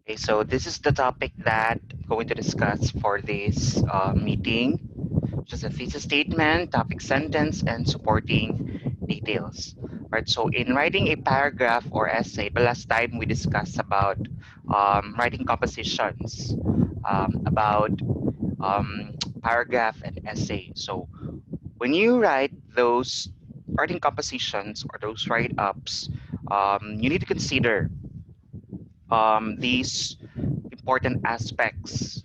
Okay, so this is the topic that I'm going to discuss for this meeting, which is a thesis statement, topic sentence, and supporting details. Right. So in writing a paragraph or essay, the last time we discussed about writing compositions, about paragraph and essay. So when you write those writing compositions or those write-ups, you need to consider these important aspects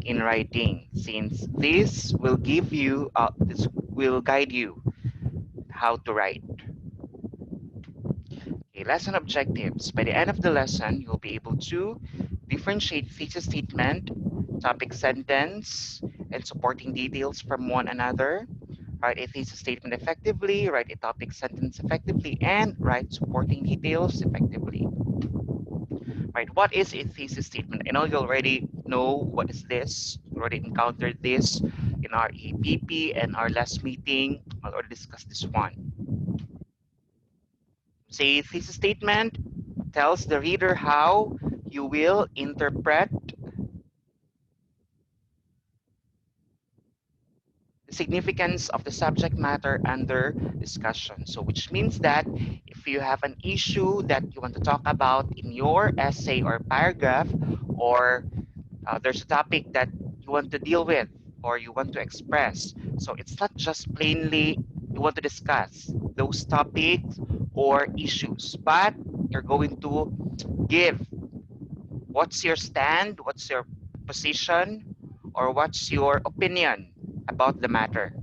in writing, since this will guide you how to write. Okay, lesson objectives. By the end of the lesson, you'll be able to differentiate thesis statement, topic sentence, and supporting details from one another. Write a thesis statement effectively, write a topic sentence effectively, and write supporting details effectively. Right, what is a thesis statement? I know you already know what is this. You already encountered this in our EPP and our last meeting. I already discussed this one. Say thesis statement tells the reader how you will interpret the significance of the subject matter under discussion. So which means that if you have an issue that you want to talk about in your essay or paragraph, or there's a topic that you want to deal with or you want to express. So it's not just plainly you want to discuss those topics or issues, but you're going to give what's your stand, what's your position, or what's your opinion about the matter.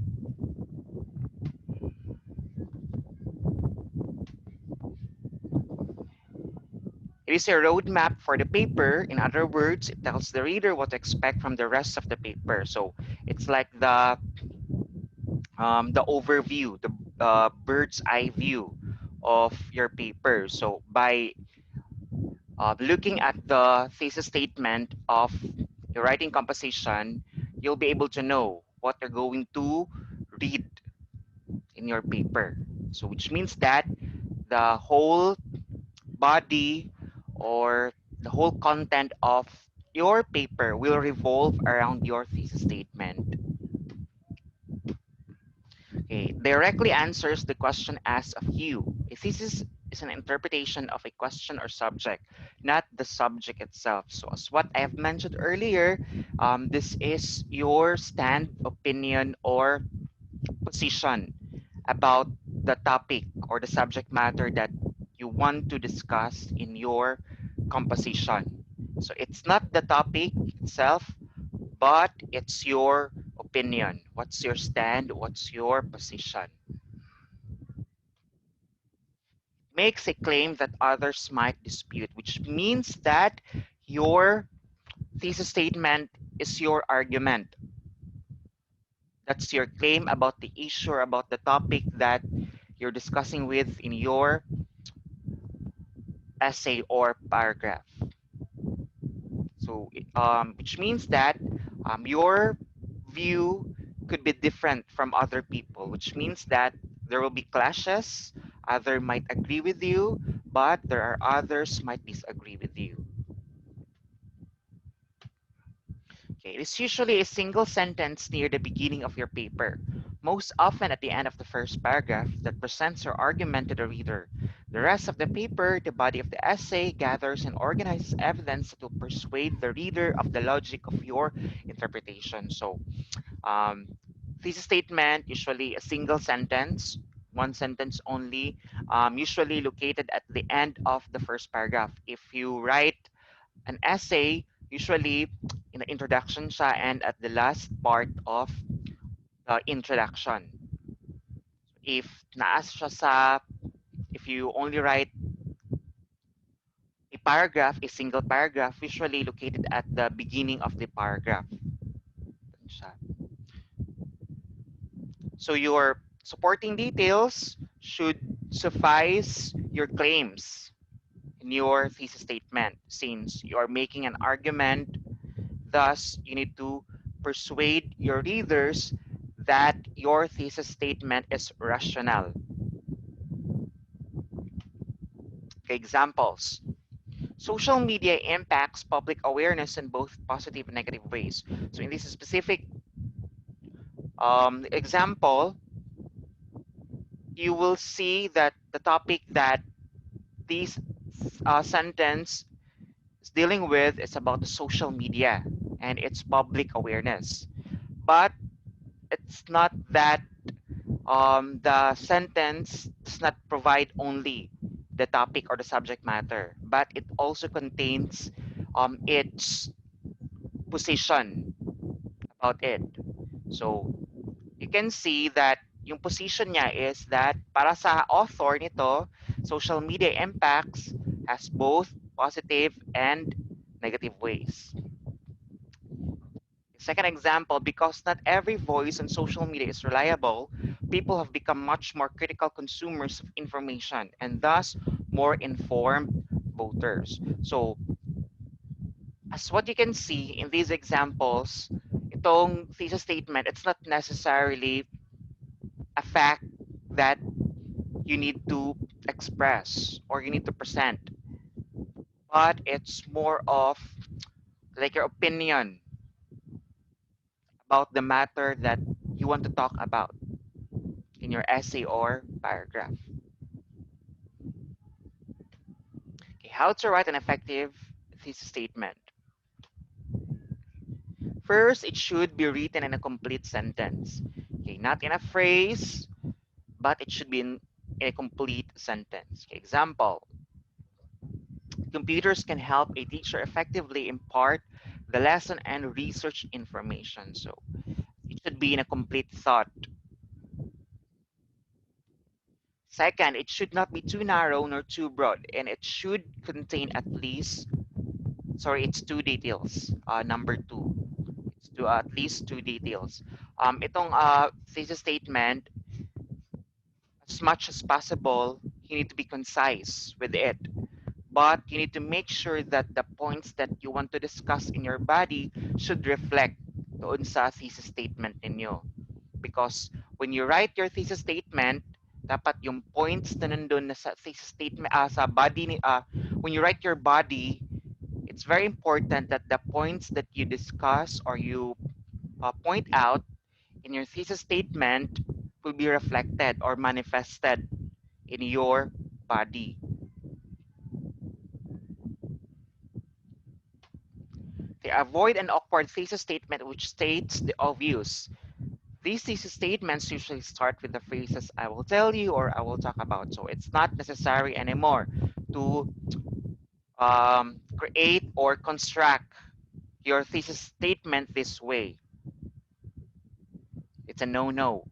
It is a roadmap for the paper. In other words, it tells the reader what to expect from the rest of the paper. So it's like the overview, the bird's eye view of your paper. So by looking at the thesis statement of your writing composition, you'll be able to know what you're going to read in your paper. So which means that the whole body or the whole content of your paper will revolve around your thesis statement. Okay, directly answers the question asked of you. A thesis is an interpretation of a question or subject, not the subject itself. So as what I have mentioned earlier, this is your stand, opinion, or position about the topic or the subject matter that you want to discuss in your composition. So it's not the topic itself, but it's your opinion. What's your stand? What's your position? Makes a claim that others might dispute, which means that your thesis statement is your argument. That's your claim about the issue or about the topic that you're discussing with in your essay or paragraph. So, which means that your view could be different from other people, which means that there will be clashes. Other might agree with you, but there are others might disagree with you. Okay, it is usually a single sentence near the beginning of your paper, most often at the end of the first paragraph, that presents your argument to the reader. The rest of the paper, the body of the essay, gathers and organizes evidence that will persuade the reader of the logic of your interpretation. So, um, thesis statement, usually a single sentence, one sentence only, usually located at the end of the first paragraph. If you write an essay, usually in the introduction siya and at the last part of the introduction. If naas siya sa, if you only write a paragraph, a single paragraph, usually located at the beginning of the paragraph. So your supporting details should suffice your claims in your thesis statement, since you are making an argument. Thus, you need to persuade your readers that your thesis statement is rational. Okay, examples. Social media impacts public awareness in both positive and negative ways. So in this specific example, you will see that the topic that this sentence is dealing with is about the social media and its public awareness. But it's not that the sentence does not provide only the topic or the subject matter, but it also contains its position about it. So you can see that yung position niya is that para sa author nito, social media impacts has both positive and negative ways. Second example, because not every voice on social media is reliable, people have become much more critical consumers of information and thus more informed voters. So, as what you can see in these examples, itong thesis statement, it's not necessarily a fact that you need to express or you need to present, but it's more of like your opinion about the matter that you want to talk about in your essay or paragraph. Okay, how to write an effective thesis statement. First, it should be written in a complete sentence. Okay, not in a phrase, but it should be in a complete sentence. Okay, example, computers can help a teacher effectively impart the lesson and research information. So it should be in a complete thought. Second, it should not be too narrow nor too broad, and it should contain at least, sorry, it's two details. Number two, it's at least two details. Itong thesis statement, as much as possible, you need to be concise with it. But you need to make sure that the points that you want to discuss in your body should reflect doon sa thesis statement ninyo. Because when you write your thesis statement, dapat yung points na nandun na sa thesis statement, sa body, when you write your body, it's very important that the points that you discuss or you point out in your thesis statement will be reflected or manifested in your body. They avoid an awkward thesis statement which states the obvious. These thesis statements usually start with the phrases I will tell you or I will talk about. So it's not necessary anymore to create or construct your thesis statement this way. It's a no-no.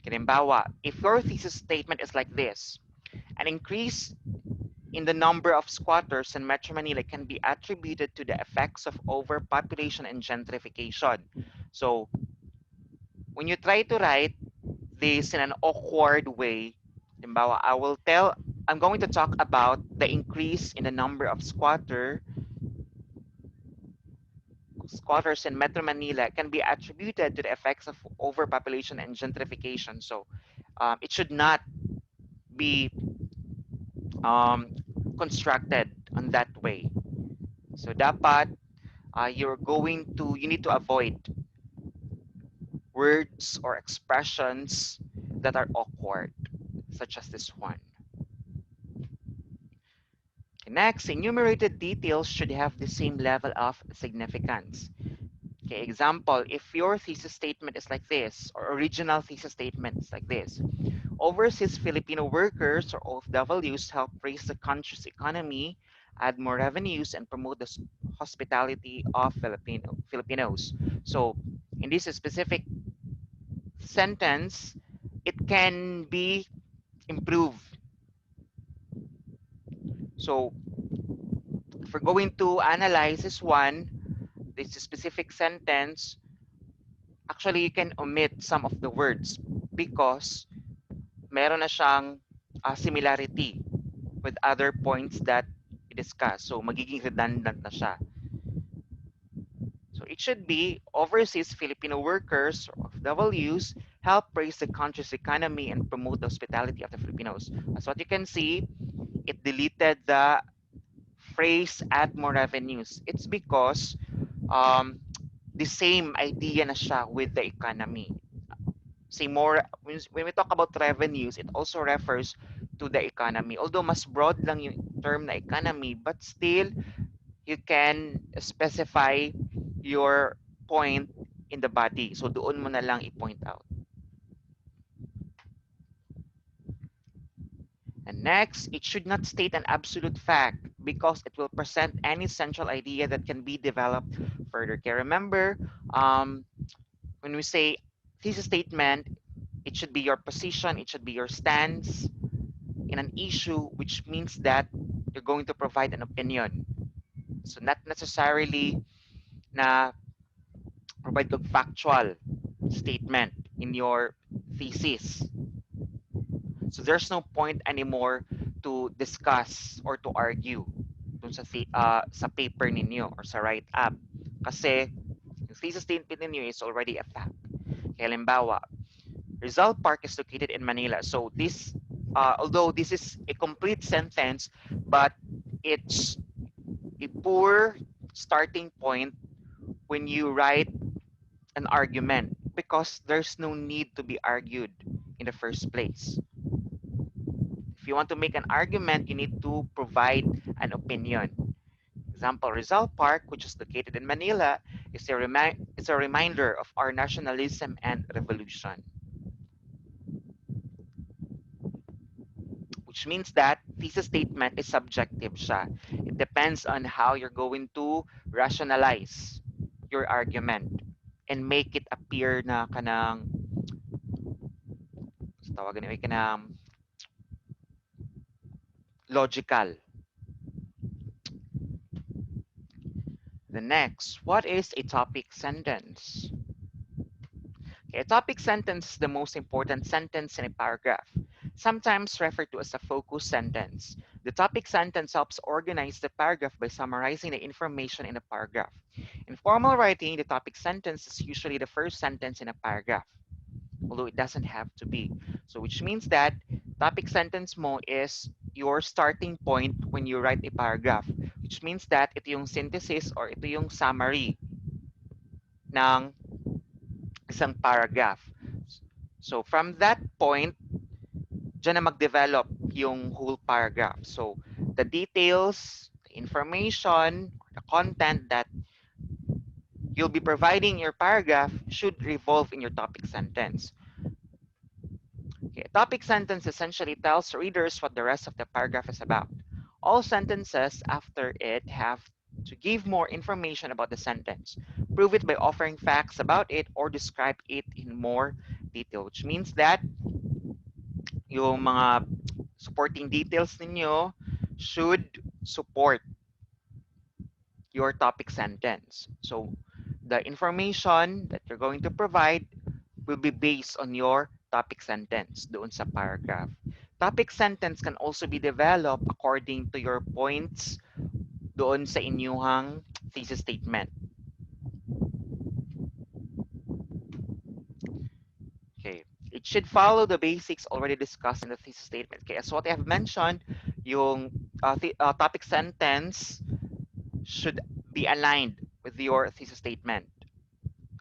Halimbawa, if your thesis statement is like this, an increase in the number of squatters in Metro Manila can be attributed to the effects of overpopulation and gentrification. So when you try to write this in an awkward way, halimbawa, I'm going to talk about the increase in the number of squatters in Metro Manila can be attributed to the effects of overpopulation and gentrification. So it should not be um, constructed on that way. So dapat you need to avoid words or expressions that are awkward, such as this one. Next, enumerated details should have the same level of significance. Okay, example, if your thesis statement is like this, or original thesis statement is like this, overseas Filipino workers or OFWs help raise the country's economy, add more revenues, and promote the hospitality of Filipinos. So, in this specific sentence, it can be improved. So, if we're going to analyze this specific sentence, actually you can omit some of the words because meron na siyang similarity with other points that we discussed. So, magiging redundant na siya. So, it should be overseas Filipino workers or Ws help raise the country's economy and promote the hospitality of the Filipinos. As what you can see, it deleted the phrase add more revenues? It's because um, the same idea na siya with the economy. Say more, when we talk about revenues, it also refers to the economy. Although mas broad lang yung term na economy, but still, you can specify your point in the body. So doon mo na lang i-point out. And next, it should not state an absolute fact because it will present any central idea that can be developed further. Okay, remember, when we say thesis statement, it should be your position, it should be your stance in an issue, which means that you're going to provide an opinion. So not necessarily na provide kang factual statement in your thesis. So there's no point anymore to discuss or to argue dun sa paper ninyo or sa write-up. Kasi yung thesis statement ninyo is already a fact. Kaya halimbawa, Rizal Park is located in Manila. So this, although this is a complete sentence, but it's a poor starting point when you write an argument because there's no need to be argued in the first place. If you want to make an argument, you need to provide an opinion. Example, Rizal Park, which is located in Manila, is a reminder of our nationalism and revolution, which means that thesis statement is subjective siya. It depends on how you're going to rationalize your argument and make it appear na kanang tawagan ay kanang logical. The next, what is a topic sentence? Okay, a topic sentence is the most important sentence in a paragraph, sometimes referred to as a focus sentence. The topic sentence helps organize the paragraph by summarizing the information in a paragraph. In formal writing, the topic sentence is usually the first sentence in a paragraph, although it doesn't have to be. So which means that topic sentence mo is your starting point when you write a paragraph, which means that ito yung synthesis or ito yung summary ng isang paragraph. So from that point, dyan na mag-develop yung whole paragraph. So the details, the information, the content that you'll be providing in your paragraph should revolve in your topic sentence. Okay, a topic sentence essentially tells readers what the rest of the paragraph is about. All sentences after it have to give more information about the sentence. Prove it by offering facts about it or describe it in more detail, which means that yung mga supporting details ninyo should support your topic sentence. So the information that you're going to provide will be based on your topic sentence doon sa paragraph. Topic sentence can also be developed according to your points doon sa inyong thesis statement. Okay. It should follow the basics already discussed in the thesis statement. Okay, as what I have mentioned, yung topic sentence should be aligned with your thesis statement.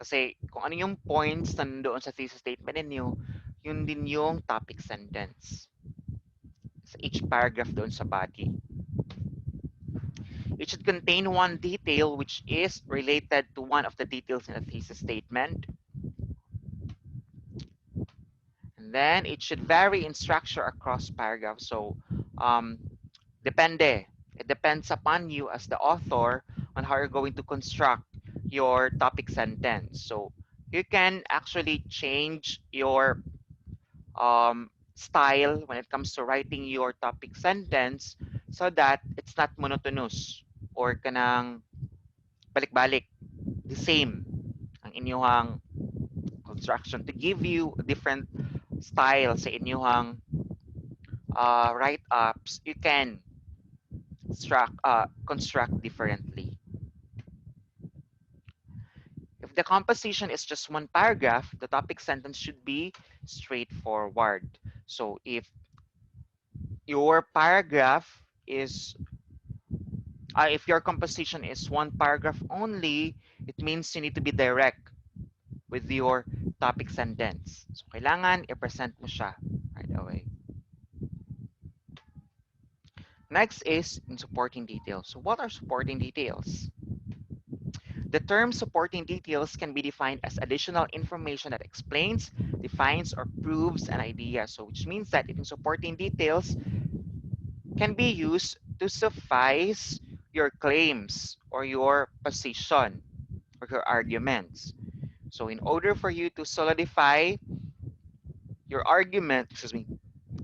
Kasi kung ano yung points na nandoon sa thesis statement ninyo, yun din yung topic sentence sa each paragraph doon sa body. It should contain one detail which is related to one of the details in the thesis statement. And then it should vary in structure across paragraphs. So depende. It depends upon you as the author on how you're going to construct your topic sentence. So you can actually change your style when it comes to writing your topic sentence so that it's not monotonous or kanang balik-balik the same ang inyong construction to give you a different style sa inyong write-ups. You can construct differently. If the composition is just one paragraph, the topic sentence should be straightforward. So if your paragraph is If your composition is one paragraph only, it means you need to be direct with your topic sentence. So, kailangan i-present mo siya right away. Next is in supporting details. So, what are supporting details? The term supporting details can be defined as additional information that explains, defines, or proves an idea. So, which means that in supporting details can be used to suffice your claims or your position or your arguments. So, in order for you to solidify your argument,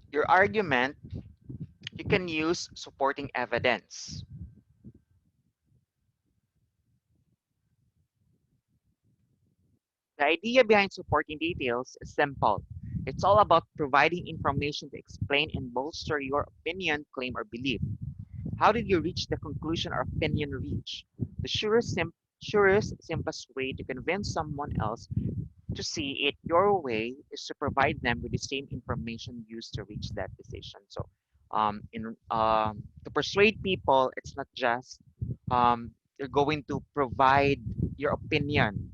your argument, you can use supporting evidence. The idea behind supporting details is simple. It's all about providing information to explain and bolster your opinion, claim, or belief. How did you reach the conclusion or opinion reach? The surest, simplest way to convince someone else to see it your way is to provide them with the same information used to reach that decision. So, to persuade people, it's not just you're going to provide your opinion.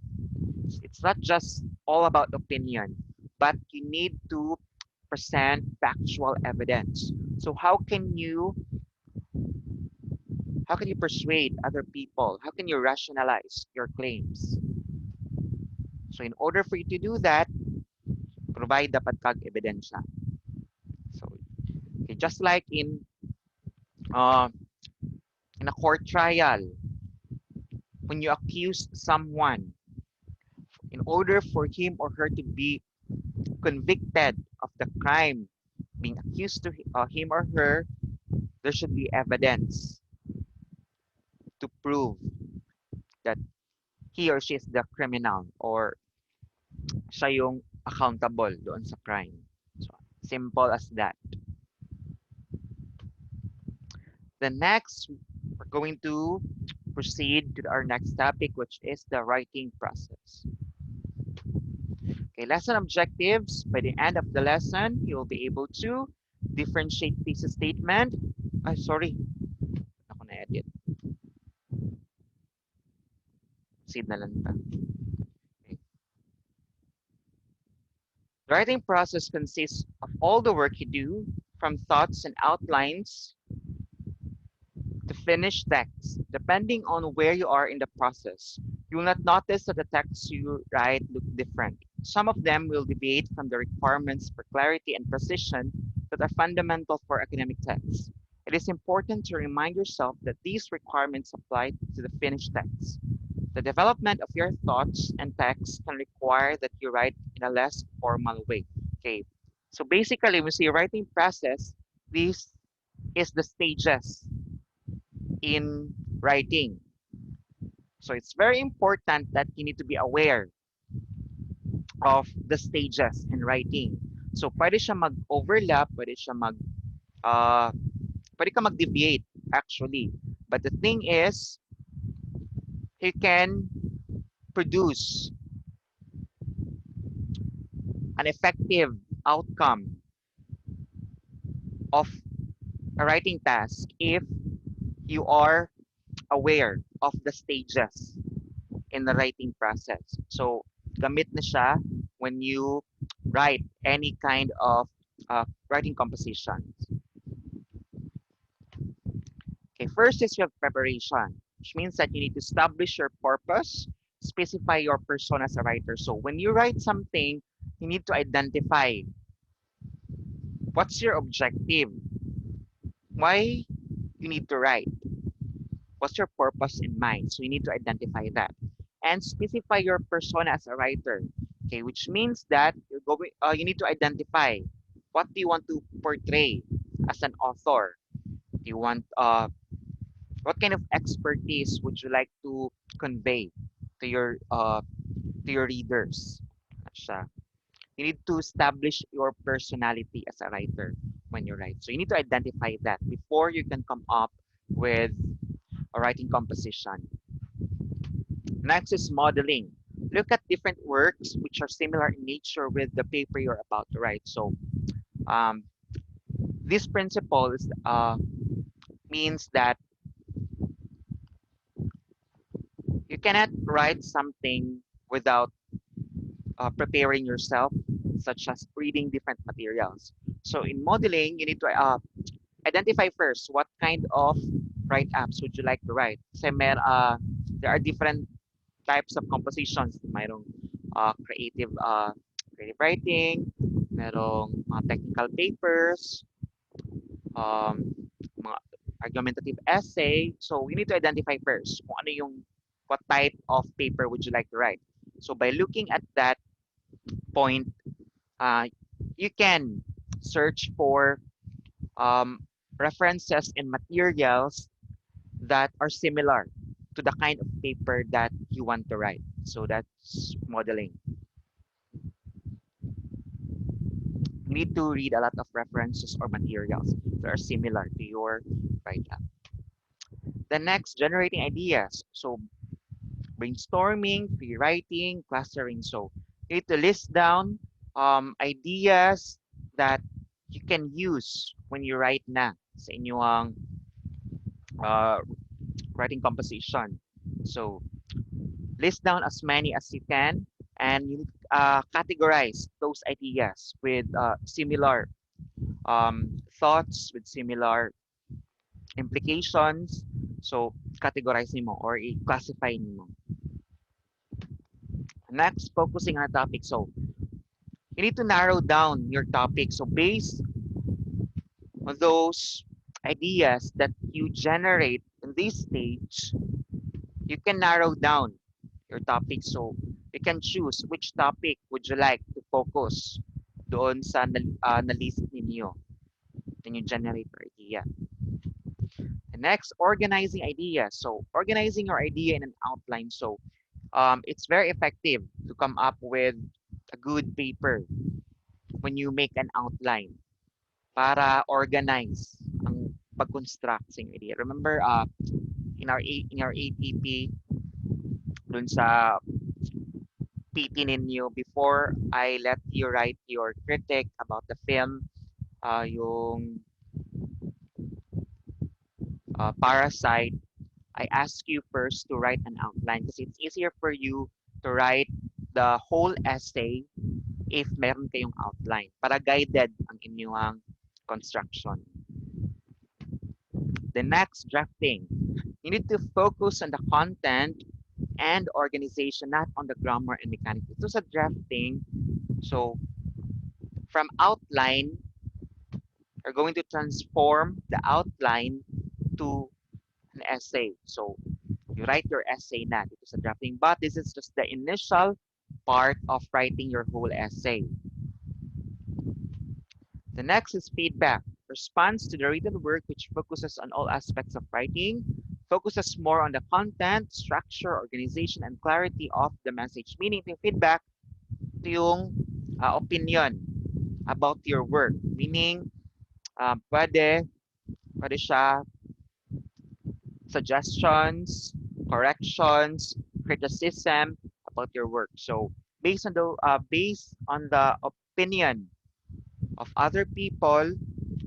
It's not just all about opinion, but you need to present factual evidence. So how can you persuade other people? How can you rationalize your claims? So in order for you to do that, provide dapat kag ebidensya. So okay, just like uh, in a court trial, when you accuse someone, in order for him or her to be convicted of the crime being accused to him or her, there should be evidence to prove that he or she is the criminal or siya yung accountable doon sa crime. So, simple as that. The next, we're going to proceed to our next topic, which is the writing process. Okay, lesson objectives. By the end of the lesson, you'll be able to differentiate thesis statement. Sorry, ako na-edit. Proceed na lang ta. Okay. The writing process consists of all the work you do, from thoughts and outlines to finish text. Depending on where you are in the process, you will not notice that the texts you write look different. Some of them will deviate from the requirements for clarity and precision that are fundamental for academic texts. It is important to remind yourself that these requirements apply to the finished text. The development of your thoughts and text can require that you write in a less formal way. Okay, so basically, when we say writing process, this is the stages in writing. So it's very important that you need to be aware of the stages in writing. So pwede siya mag-overlap, uh, pwede ka mag-deviate actually. But the thing is, he can produce an effective outcome of a writing task if you are aware of the stages in the writing process. So, gamit na siya when you write any kind of writing compositions. Okay, first is your preparation, which means that you need to establish your purpose, specify your persona as a writer. So, when you write something, you need to identify what's your objective, why you need to write, what's your purpose in mind. So, you need to identify that and specify your persona as a writer. Okay, which means that you need to identify what do you want to portray as an author. Do you want what kind of expertise would you like to convey to your readers? Siya. You need to establish your personality as a writer when you write. So you need to identify that before you can come up with a writing composition. Next is modeling. Look at different works which are similar in nature with the paper you're about to write. So um, this principle is, means that cannot write something without preparing yourself, such as reading different materials. So in modeling, you need to identify first what kind of write-ups would you like to write. Kasi there are different types of compositions. Mayroong creative writing, merong mga technical papers, um, mga argumentative essay. So we need to identify first kung ano yung what type of paper would you like to write. So by looking at that point, uh, you can search for um, references and materials that are similar to the kind of paper that you want to write. So that's modeling. You need to read a lot of references or materials that are similar to your write-up. The next, generating ideas. So brainstorming, pre-writing, clustering. So you need to list down ideas that you can use when you write na sa inyong uh, writing composition. So list down as many as you can, and you categorize those ideas with similar thoughts, with similar implications. So categorize mo or i-classify mo. Next, focusing on a topic. So you need to narrow down your topic. So based on those ideas that you generate in this stage, you can narrow down your topic. So you can choose which topic would you like to focus doon sa na-list ninyo. Then you generate your idea. And next, organizing ideas. So organizing your idea in an outline. So it's very effective to come up with a good paper when you make an outline para organize ang pag-construct sa inyong idea. Remember, in our APP, dun sa PT ninyo, before I let you write your critic about the film, yung Parasite, I ask you first to write an outline because it's easier for you to write the whole essay if meron kayong outline para guided ang inyong construction. The next, drafting. You need to focus on the content and organization, not on the grammar and mechanics. Ito sa drafting, so from outline, you're going to transform the outline to an essay. So you write your essay na dito sa drafting, but this is just the initial part of writing your whole essay. The next is feedback. Response to the written work which focuses on all aspects of writing, focuses more on the content, structure, organization, and clarity of the message. Meaning, yung feedback, ito yung opinion about your work. Meaning, pwede siya suggestions, corrections, criticism about your work. So, based on the opinion of other people,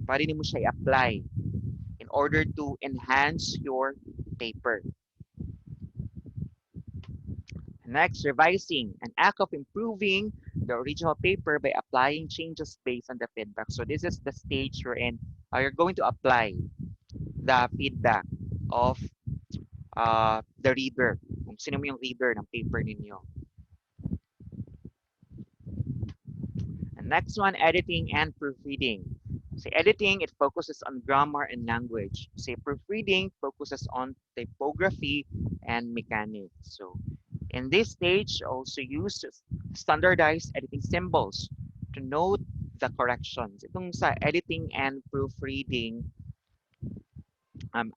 pwede mo siya i-apply in order to enhance your paper. Next, revising, an act of improving the original paper by applying changes based on the feedback. So this is the stage we're in. You're going to apply the feedback of the reader. Kung sino mo yung reader ng paper ninyo. And next one, editing and proofreading. Say editing, it focuses on grammar and language. Say proofreading focuses on typography and mechanics. So in this stage, also use standardized editing symbols to note the corrections. Itong sa editing and proofreading,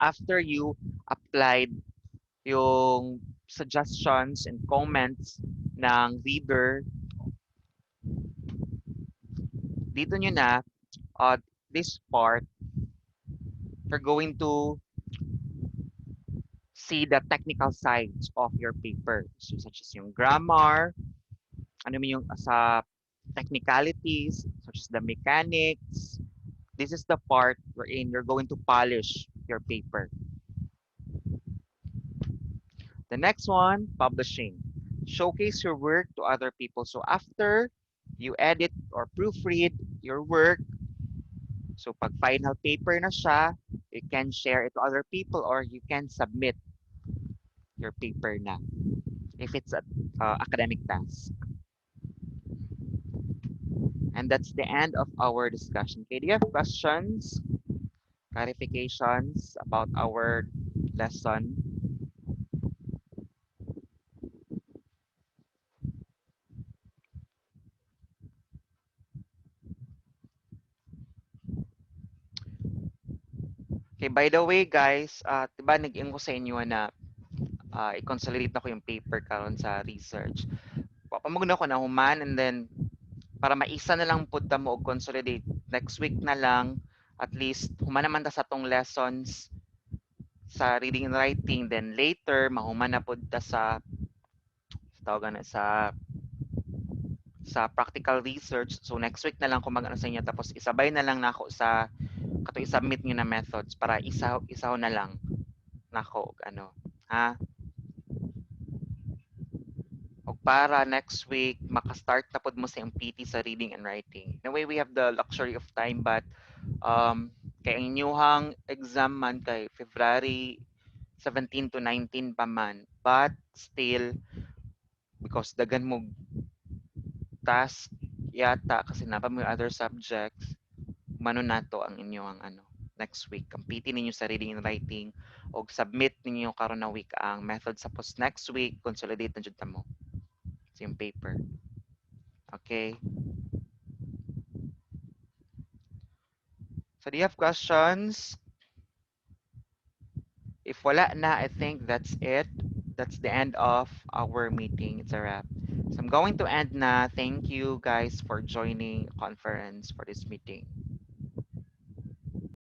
after you applied yung suggestions and comments ng reader, dito nyo na, this part, you're going to see the technical sides of your paper. So, such as yung grammar, ano mo yung sa technicalities, such as the mechanics. This is the part wherein you're going to polish your paper. The next one, publishing. Showcase your work to other people. So after you edit or proofread your work, so pag final paper na siya, you can share it to other people or you can submit your paper na if it's a academic task. And that's the end of our discussion. Okay, do you have questions, clarifications about our lesson? Okay, by the way, guys, diba nag-ingo sa inyo na i-consolidate na ko yung paper karon sa research. Papamugna ko na human and then para maisa na lang pud ta mo og consolidate next week na lang at least human naman ta sa tong lessons sa reading and writing then later mahuman na pud ta sa tawag na sa practical research. So next week na lang kung mag-ano sa inyo tapos isabay na lang nako sa kato i-submit niyo na methods para isaw na lang nako ano ha. O para next week maka-start na pud mo sa MPT sa reading and writing. In a way we have the luxury of time but kay ang inyuhang exam man kay February 17 to 19 pa man but still because dagan mo task yata kasi na pa mo other subjects mano nato ang inyong ano next week kampitin ninyo sa reading and writing o submit ninyo karon na week ang method suppose next week consolidate na jud ta mo sa yung paper. Okay, so do you have questions? If wala na, I think that's it. That's the end of our meeting. It's a wrap. So I'm going to end na. Thank you guys for joining conference for this meeting.